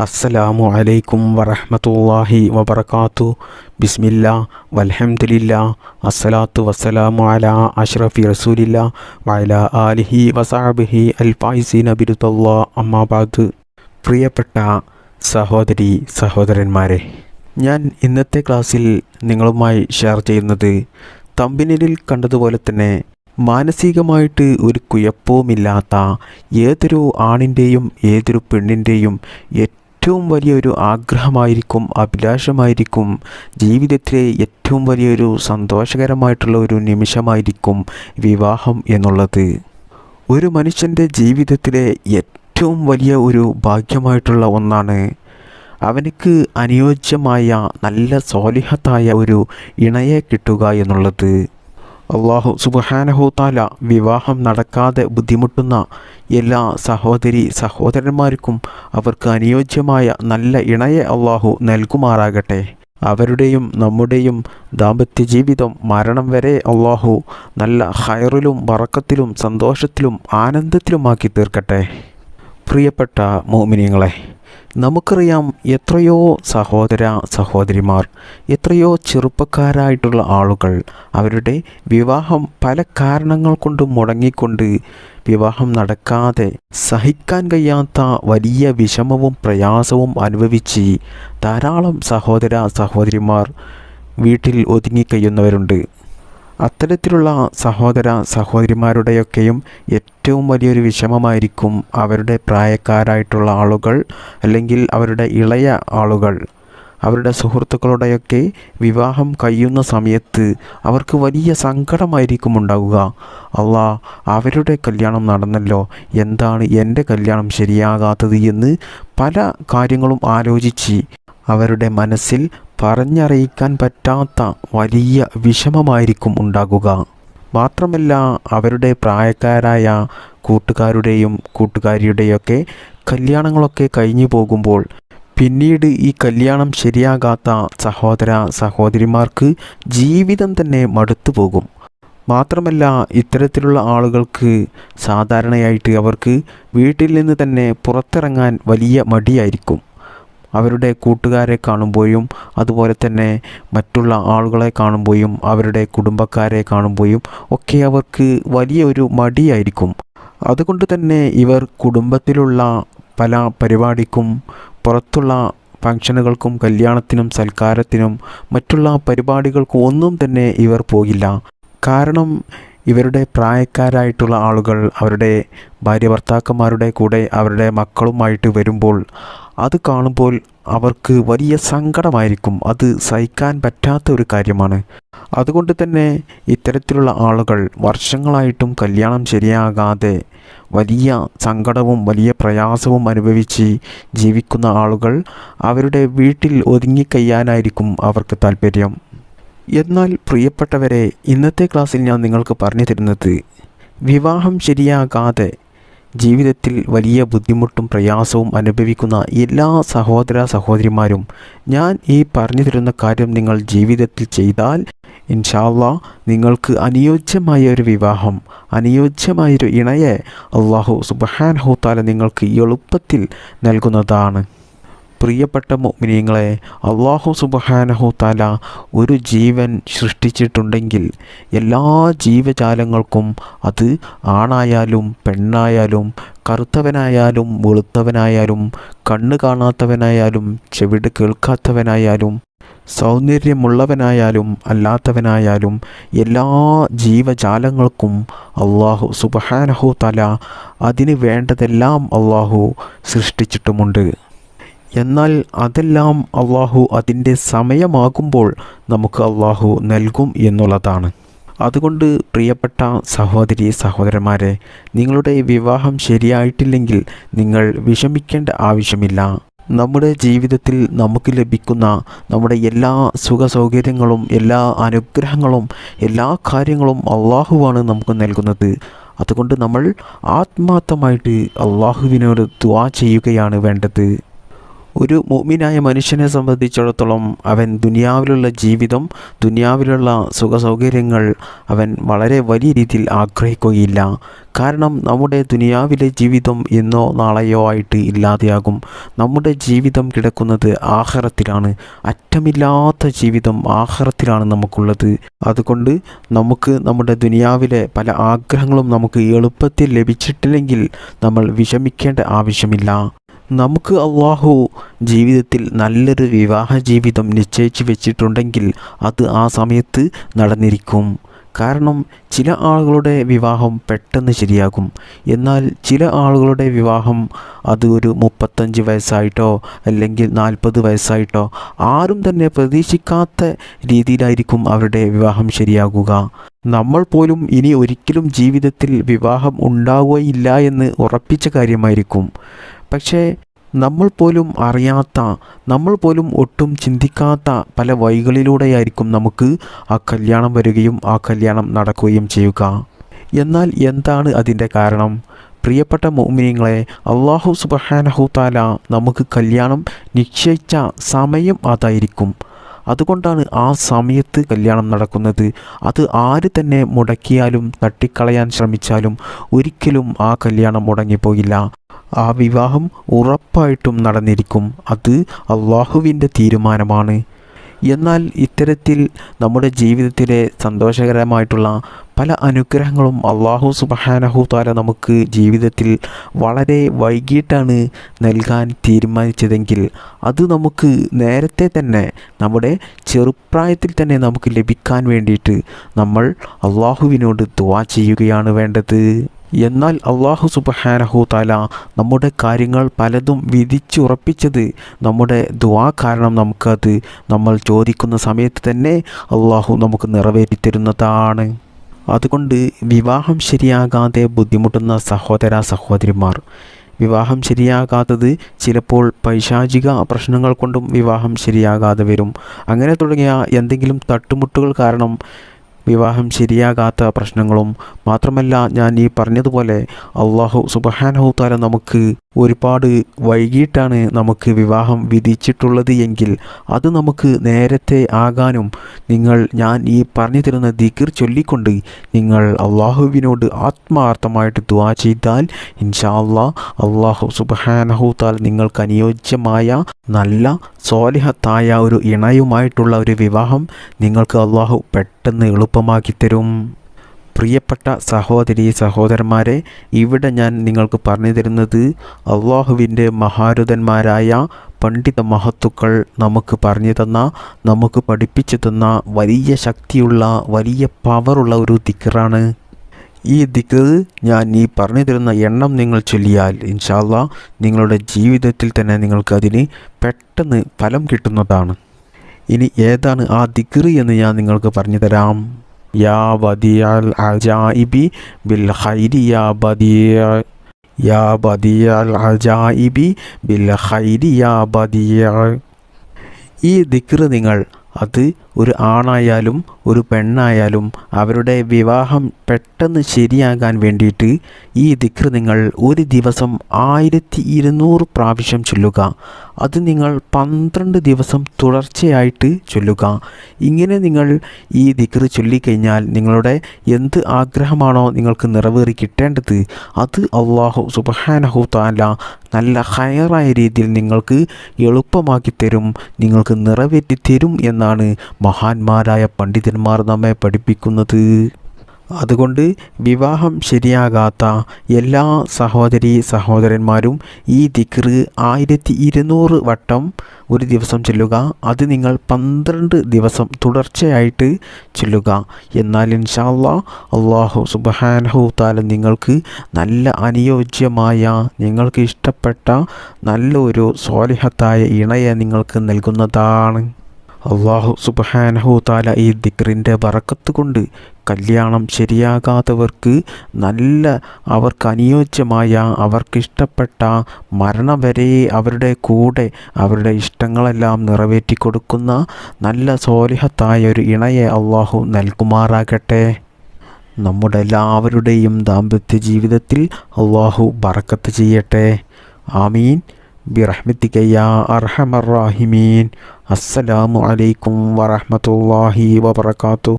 അസ്സലാമു അലൈക്കും വറഹ്മത്തുള്ളാഹി വബറകാതുഹു. ബിസ്മില്ലാ വൽഹംദുലില്ലാ അസ്സലാത്തു വസ്സലാമു അലാ അഷ്റഫി റസൂലില്ലാ വഅലാ ആലിഹി വസഹബിഹി അൽ ഫായിസീന ബിറുദല്ലാ അമ്മാ ബഅദ്. പ്രിയപ്പെട്ട സഹോദരി സഹോദരന്മാരെ, ഞാൻ ഇന്നത്തെ ക്ലാസ്സിൽ നിങ്ങളുമായി ഷെയർ ചെയ്യുന്നത് തംബ്നെയിലിൽ കണ്ടതുപോലെ തന്നെ മാനസികമായിട്ട് ഒരു കുഴപ്പവുമില്ലാത്ത ഏതൊരു ആണിൻ്റെയും ഏതൊരു പെണ്ണിൻ്റെയും ഏറ്റവും വലിയൊരു ആഗ്രഹമായിരിക്കും, അഭിലാഷമായിരിക്കും, ജീവിതത്തിലെ ഏറ്റവും വലിയൊരു സന്തോഷകരമായിട്ടുള്ള ഒരു നിമിഷമായിരിക്കും വിവാഹം എന്നുള്ളത്. ഒരു മനുഷ്യൻ്റെ ജീവിതത്തിലെ ഏറ്റവും വലിയ ഒരു ഭാഗ്യമായിട്ടുള്ള ഒന്നാണ് അവനക്ക് അനുയോജ്യമായ നല്ല സ്വാലിഹത്തായ ഒരു ഇണയെ കിട്ടുക എന്നുള്ളത്. അല്ലാഹു സുബ്ഹാനഹു തആല വിവാഹം നടക്കാതെ ബുദ്ധിമുട്ടുന്ന എല്ലാ സഹോദരി സഹോദരന്മാർക്കും അവർക്ക് അനുയോജ്യമായ നല്ല ഇണയെ അല്ലാഹു നൽകുമാറാകട്ടെ. അവരുടെയും നമ്മുടെയും ദാമ്പത്യ ജീവിതം മരണം വരെ അല്ലാഹു നല്ല ഖൈറിലും ബറക്കത്തിലും സന്തോഷത്തിലും ആനന്ദത്തിലുമാക്കി തീർക്കട്ടെ. പ്രിയപ്പെട്ട മുഅ്മിനീങ്ങളെ, നമുക്കറിയാം എത്രയോ സഹോദര സഹോദരിമാർ, എത്രയോ ചെറുപ്പക്കാരായിട്ടുള്ള ആളുകൾ അവരുടെ വിവാഹം പല കാരണങ്ങൾ കൊണ്ട് മുടങ്ങിക്കൊണ്ട് വിവാഹം നടക്കാതെ സഹിക്കാൻ കഴിയാത്ത വലിയ വിഷമവും പ്രയാസവും അനുഭവിച്ച് ധാരാളം സഹോദര സഹോദരിമാർ വീട്ടിൽ ഒതുങ്ങിക്കഴിയുന്നവരുണ്ട്. അത്തരത്തിലുള്ള സഹോദര സഹോദരിമാരുടെയൊക്കെയും ഏറ്റവും വലിയൊരു വിഷമമായിരിക്കും അവരുടെ പ്രായക്കാരായിട്ടുള്ള ആളുകൾ അല്ലെങ്കിൽ അവരുടെ ഇളയ ആളുകൾ, അവരുടെ സുഹൃത്തുക്കളുടെയൊക്കെ വിവാഹം കഴിയുന്ന സമയത്ത് അവർക്ക് വലിയ സങ്കടമായിരിക്കും ഉണ്ടാവുക. അല്ലാ, അവരുടെ കല്യാണം നടന്നല്ലോ, എന്താണ് എൻ്റെ കല്യാണം ശരിയാകാത്തത് എന്ന് പല കാര്യങ്ങളും ആലോചിച്ച് അവരുടെ മനസ്സിൽ പറഞ്ഞറിയിക്കാൻ പറ്റാത്ത വലിയ വിഷമമായിരിക്കും ഉണ്ടാകുക. മാത്രമല്ല, അവരുടെ പ്രായക്കാരായ കൂട്ടുകാരുടെയും കൂട്ടുകാരിയുടെയൊക്കെ കല്യാണങ്ങളൊക്കെ കഴിഞ്ഞു പോകുമ്പോൾ പിന്നീട് ഈ കല്യാണം ശരിയാകാത്ത സഹോദര സഹോദരിമാർക്ക് ജീവിതം തന്നെ മടുത്തു പോകും. മാത്രമല്ല, ഇത്തരത്തിലുള്ള ആളുകൾക്ക് സാധാരണയായിട്ട് അവർക്ക് വീട്ടിൽ നിന്ന് തന്നെ പുറത്തിറങ്ങാൻ വലിയ മടിയായിരിക്കും. അവരുടെ കൂട്ടുകാരെ കാണുമ്പോഴും അതുപോലെ തന്നെ മറ്റുള്ള ആളുകളെ കാണുമ്പോഴും അവരുടെ കുടുംബക്കാരെ കാണുമ്പോഴും ഒക്കെ അവർക്ക് വലിയ ഒരു മടിയായിരിക്കും. അതുകൊണ്ട് തന്നെ ഇവർ കുടുംബത്തിലുള്ള പല പരിപാടിക്കും, പുറത്തുള്ള ഫംഗ്ഷനുകൾക്കും, കല്യാണത്തിനും സൽക്കാരത്തിനും മറ്റുള്ള പരിപാടികൾക്കും ഒന്നും തന്നെ ഇവർ പോകില്ല. കാരണം ഇവരുടെ പ്രായക്കാരായിട്ടുള്ള ആളുകൾ അവരുടെ ഭാര്യ ഭർത്താക്കന്മാരുടെ കൂടെ അവരുടെ മക്കളുമായിട്ട് വരുമ്പോൾ അത് കാണുമ്പോൾ അവർക്ക് വലിയ സങ്കടമായിരിക്കും. അത് സഹിക്കാൻ പറ്റാത്ത ഒരു കാര്യമാണ്. അതുകൊണ്ട് തന്നെ ഇത്തരത്തിലുള്ള ആളുകൾ വർഷങ്ങളായിട്ടും കല്യാണം ശരിയാകാതെ വലിയ സങ്കടവും വലിയ പ്രയാസവും അനുഭവിച്ച് ജീവിക്കുന്ന ആളുകൾ അവരുടെ വീട്ടിൽ ഒതുങ്ങിക്കഴിയാനായിരിക്കും അവർക്ക് താല്പര്യം. എന്നാൽ പ്രിയപ്പെട്ടവരെ, ഇന്നത്തെ ക്ലാസ്സിൽ ഞാൻ നിങ്ങൾക്ക് പറഞ്ഞു തരുന്നത് വിവാഹം ശരിയാകാതെ ജീവിതത്തിൽ വലിയ ബുദ്ധിമുട്ടും പ്രയാസവും അനുഭവിക്കുന്ന എല്ലാ സഹോദര സഹോദരിമാരും ഞാൻ ഈ പറഞ്ഞു തരുന്ന കാര്യം നിങ്ങൾ ജീവിതത്തിൽ ചെയ്താൽ ഇൻഷാ അല്ലാഹ് നിങ്ങൾക്ക് അനുയോജ്യമായ ഒരു വിവാഹം, അനുയോജ്യമായൊരു ഇണയെ അല്ലാഹു സുബ്ഹാനഹു തആല നിങ്ങൾക്ക് എളുപ്പത്തിൽ നൽകുന്നതാണ്. പ്രിയപ്പെട്ട മുഅ്മിനീങ്ങളെ, അല്ലാഹു സുബ്ഹാനഹു തആല ഒരു ജീവൻ സൃഷ്ടിച്ചിട്ടുണ്ടെങ്കിൽ എല്ലാ ജീവജാലങ്ങൾക്കും, അത് ആണായാലും പെണ്ണായാലും കറുത്തവനായാലും വെളുത്തവനായാലും കണ്ണ് കാണാത്തവനായാലും ചെവിട് കേൾക്കാത്തവനായാലും സൗന്ദര്യമുള്ളവനായാലും അല്ലാത്തവനായാലും എല്ലാ ജീവജാലങ്ങൾക്കും അല്ലാഹു സുബ്ഹാനഹു തആല അതിന് വേണ്ടതെല്ലാം അല്ലാഹു സൃഷ്ടിച്ചിട്ടുമുണ്ട്. എന്നാൽ അതെല്ലാം അല്ലാഹു അതിൻ്റെ സമയമാകുമ്പോൾ നമുക്ക് അല്ലാഹു നൽകും എന്നുള്ളതാണ്. അതുകൊണ്ട് പ്രിയപ്പെട്ട സഹോദരി സഹോദരന്മാരെ, നിങ്ങളുടെ വിവാഹം ശരിയായിട്ടില്ലെങ്കിൽ നിങ്ങൾ വിഷമിക്കേണ്ട ആവശ്യമില്ല. നമ്മുടെ ജീവിതത്തിൽ നമുക്ക് ലഭിക്കുന്ന നമ്മുടെ എല്ലാ സുഖ സൗകര്യങ്ങളും എല്ലാ അനുഗ്രഹങ്ങളും എല്ലാ കാര്യങ്ങളും അല്ലാഹുവാണ് നമുക്ക് നൽകുന്നത്. അതുകൊണ്ട് നമ്മൾ ആത്മാർത്ഥമായിട്ട് അല്ലാഹുവിനോട് ദുആ ചെയ്യുകയാണ് വേണ്ടത്. ഒരു മുഅ്മിനായ മനുഷ്യനെ സംബന്ധിച്ചിടത്തോളം അവൻ ദുനിയാവിലുള്ള ജീവിതം, ദുനിയാവിലുള്ള സുഖസൗകര്യങ്ങൾ അവൻ വളരെ വലിയ രീതിയിൽ ആഗ്രഹിക്കുകയില്ല. കാരണം നമ്മുടെ ദുനിയാവിലെ ജീവിതം ഇന്നോ നാളെയോ ആയിട്ട് ഇല്ലാതെയാകും. നമ്മുടെ ജീവിതം കിടക്കുന്നത് ആഖിറത്തിലാണ്. അറ്റമില്ലാത്ത ജീവിതം ആഖിറത്തിലാണ് നമുക്കുള്ളത്. അതുകൊണ്ട് നമുക്ക് നമ്മുടെ ദുനിയാവിലെ പല ആഗ്രഹങ്ങളും നമുക്ക് എളുപ്പത്തിൽ ലഭിച്ചിട്ടില്ലെങ്കിൽ നമ്മൾ വിഷമിക്കേണ്ട ആവശ്യമില്ല. നമുക്ക് അള്ളാഹു ജീവിതത്തിൽ നല്ലൊരു വിവാഹ ജീവിതം നിശ്ചയിച്ച് വെച്ചിട്ടുണ്ടെങ്കിൽ അത് ആ സമയത്ത് നടന്നിരിക്കും. കാരണം ചില ആളുകളുടെ വിവാഹം പെട്ടെന്ന് ശരിയാകും. എന്നാൽ ചില ആളുകളുടെ വിവാഹം അത് ഒരു 35 വയസ്സായിട്ടോ അല്ലെങ്കിൽ 40 വയസ്സായിട്ടോ ആരും തന്നെ പ്രതീക്ഷിക്കാത്ത രീതിയിലായിരിക്കും അവരുടെ വിവാഹം ശരിയാകുക. നമ്മൾ പോലും ഇനി ഒരിക്കലും ജീവിതത്തിൽ വിവാഹം ഉണ്ടാവുകയില്ല എന്ന് ഉറപ്പിച്ച കാര്യമായിരിക്കും. പക്ഷേ നമ്മൾ പോലും അറിയാത്ത, നമ്മൾ പോലും ഒട്ടും ചിന്തിക്കാത്ത പല വഴികളിലൂടെയായിരിക്കും നമുക്ക് ആ കല്യാണം വരികയും ആ കല്യാണം നടക്കുകയും ചെയ്യുക. എന്നാൽ എന്താണ് അതിൻ്റെ കാരണം? പ്രിയപ്പെട്ട മുഅ്മിനീങ്ങളെ, അല്ലാഹു സുബ്ഹാനഹു തആല നമുക്ക് കല്യാണം നിശ്ചയിച്ച സമയം അതായിരിക്കും. അതുകൊണ്ടാണ് ആ സമയത്ത് കല്യാണം നടക്കുന്നത്. അത് ആര് തന്നെ മുടക്കിയാലും തട്ടിക്കളയാൻ ശ്രമിച്ചാലും ഒരിക്കലും ആ കല്യാണം മുടങ്ങിപ്പോയില്ല. ആ വിവാഹം ഉറപ്പായിട്ടും നടന്നിരിക്കും. അത് അള്ളാഹുവിൻ്റെ തീരുമാനമാണ്. എന്നാൽ ഇത്തരത്തിൽ നമ്മുടെ ജീവിതത്തിലെ സന്തോഷകരമായിട്ടുള്ള പല അനുഗ്രഹങ്ങളും അല്ലാഹു സുബ്ഹാനഹു തആല നമുക്ക് ജീവിതത്തിൽ വളരെ വൈകിട്ടാണ് നൽകാൻ തീരുമാനിച്ചതെങ്കിൽ അത് നമുക്ക് നേരത്തെ തന്നെ, നമ്മുടെ ചെറുപ്രായത്തിൽ തന്നെ നമുക്ക് ലഭിക്കാൻ വേണ്ടിയിട്ട് നമ്മൾ അള്ളാഹുവിനോട് ദുആ ചെയ്യുകയാണ് വേണ്ടത്. എന്നാൽ അല്ലാഹു സുബ്ഹാനഹു തആല നമ്മുടെ കാര്യങ്ങൾ പലതും വിധിച്ചുറപ്പിച്ചത് നമ്മുടെ ദുആ കാരണം നമുക്കത് നമ്മൾ ചോദിക്കുന്ന സമയത്ത് തന്നെ അല്ലാഹു നമുക്ക് നിറവേറ്റി തരുന്നതാണ്. അതുകൊണ്ട് വിവാഹം ശരിയാകാതെ ബുദ്ധിമുട്ടുന്ന സഹോദര സഹോദരിമാർ, വിവാഹം ശരിയാകാത്തത് ചിലപ്പോൾ പൈശാചിക പ്രശ്നങ്ങൾ കൊണ്ടും വിവാഹം ശരിയാകാതെ വരും. അങ്ങനെ തുടങ്ങിയ എന്തെങ്കിലും തട്ടുമുട്ടുകൾ കാരണം വിവാഹം ശരിയാകാത്ത പ്രശ്നങ്ങളും മാത്രമല്ല, ഞാൻ ഈ പറഞ്ഞതുപോലെ അല്ലാഹു സുബ്ഹാനഹു തആല നമുക്ക് ഒരുപാട് വൈകിട്ടാണ് നമുക്ക് വിവാഹം വിധിച്ചിട്ടുള്ളത് എങ്കിൽ അത് നമുക്ക് നേരത്തെ ആകാനും ഞാൻ ഈ പറഞ്ഞു തരുന്ന ദിക്ർ ചൊല്ലിക്കൊണ്ട് നിങ്ങൾ അള്ളാഹുവിനോട് ആത്മാർത്ഥമായിട്ട് ദുആ ചെയ്താൽ ഇൻഷാ അല്ലാഹു സുബ്ഹാനഹു തആല നിങ്ങൾക്ക് അനുയോജ്യമായ നല്ല സ്വാലിഹത്തായ ഒരു ഇണയുമായിട്ടുള്ള ഒരു വിവാഹം നിങ്ങൾക്ക് അള്ളാഹു പെട്ടെന്ന് എളുപ്പമാക്കി തരും. പ്രിയപ്പെട്ട സഹോദരീ സഹോദരന്മാരെ, ഇവിടെ ഞാൻ നിങ്ങൾക്ക് പറഞ്ഞു തരുന്നത് അള്ളാഹുവിൻ്റെ മഹാരുതന്മാരായ പണ്ഡിത മഹത്തുക്കൾ നമുക്ക് പറഞ്ഞു തന്ന, നമുക്ക് പഠിപ്പിച്ചു തന്ന വലിയ ശക്തിയുള്ള, വലിയ പവറുള്ള ഒരു ദിക്റാണ്. ഈ ദിക്ർ ഞാൻ ഈ പറഞ്ഞു തരുന്ന എണ്ണം നിങ്ങൾ ചൊല്ലിയാൽ ഇൻഷാ അല്ലാഹ് നിങ്ങളുടെ ജീവിതത്തിൽ തന്നെ നിങ്ങൾക്ക് അതിന് പെട്ടെന്ന് ഫലം കിട്ടുന്നതാണ്. ഇനി ഏതാണ് ആ ദിക്ർ എന്ന് ഞാൻ നിങ്ങൾക്ക് പറഞ്ഞു തരാം. യാ ബദിയൽ അജായിബി ബിൽ ഖൈരി യാ ബദിയൽ അജായിബി ബിൽ ഖൈരി യാ ബദിയ. ഈ ദിക്ർ നിങ്ങൾ അത് ഒരു ആണായാലും ഒരു പെണ്ണായാലും അവരുടെ വിവാഹം പെട്ടെന്ന് ശരിയാകാൻ വേണ്ടിയിട്ട് ഈ ദിക്ർ നിങ്ങൾ ഒരു ദിവസം 1200 പ്രാവശ്യം ചൊല്ലുക. അത് നിങ്ങൾ 12 ദിവസം തുടർച്ചയായിട്ട് ചൊല്ലുക. ഇങ്ങനെ നിങ്ങൾ ഈ ദിക്ർ ചൊല്ലിക്കഴിഞ്ഞാൽ നിങ്ങളുടെ എന്ത് ആഗ്രഹമാണോ നിങ്ങൾക്ക് നിറവേറി കിട്ടേണ്ടത് അത് അല്ലാഹു സുബ്ഹാനഹു തആല നല്ല ഹൈറായ രീതിയിൽ നിങ്ങൾക്ക് എളുപ്പമാക്കി തരും, നിങ്ങൾക്ക് നിറവേറ്റി തരും എന്നാണ് മഹാന്മാരായ പണ്ഡിതന്മാർ നമ്മെ പഠിപ്പിക്കുന്നത്. അതുകൊണ്ട് വിവാഹം ശരിയാകാത്ത എല്ലാ സഹോദരീ സഹോദരന്മാരും ഈ ദിക്ർ 1200 വട്ടം ഒരു ദിവസം ചൊല്ലുക. അത് നിങ്ങൾ 12 ദിവസം തുടർച്ചയായിട്ട് ചൊല്ലുക. എന്നാൽ ഇൻഷാ അല്ലാഹ് അല്ലാഹു സുബ്ഹാനഹു തആല നിങ്ങൾക്ക് നല്ല അനുയോജ്യമായ, നിങ്ങൾക്ക് ഇഷ്ടപ്പെട്ട നല്ലൊരു സ്വാലിഹത്തായ ഇണയെ നിങ്ങൾക്ക് നൽകുന്നതാണ്. അല്ലാഹു സുബ്ഹാനഹു തആല ഈ ദിക്റിൻ്റെ ബറക്കത്ത് കൊണ്ട് കല്യാണം ശരിയാകാത്തവർക്ക് അവർക്ക് അനുയോജ്യമായ, അവർക്കിഷ്ടപ്പെട്ട മരണം വരെ അവരുടെ കൂടെ അവരുടെ ഇഷ്ടങ്ങളെല്ലാം നിറവേറ്റി കൊടുക്കുന്ന നല്ല സ്വാലിഹത്തായ ഒരു ഇണയെ അല്ലാഹു നൽകുമാറാകട്ടെ. നമ്മുടെ എല്ലാവരുടെയും ദാമ്പത്യ ജീവിതത്തിൽ അല്ലാഹു ബറക്കത്ത് ചെയ്യട്ടെ. ആമീൻ. ബിറഹ്മതിക യാ അർഹമർ റാഹിമീൻ. അസ്സലാമു അലൈക്കും വറഹ്മത്തുള്ളാഹി വബറകാതുഹു.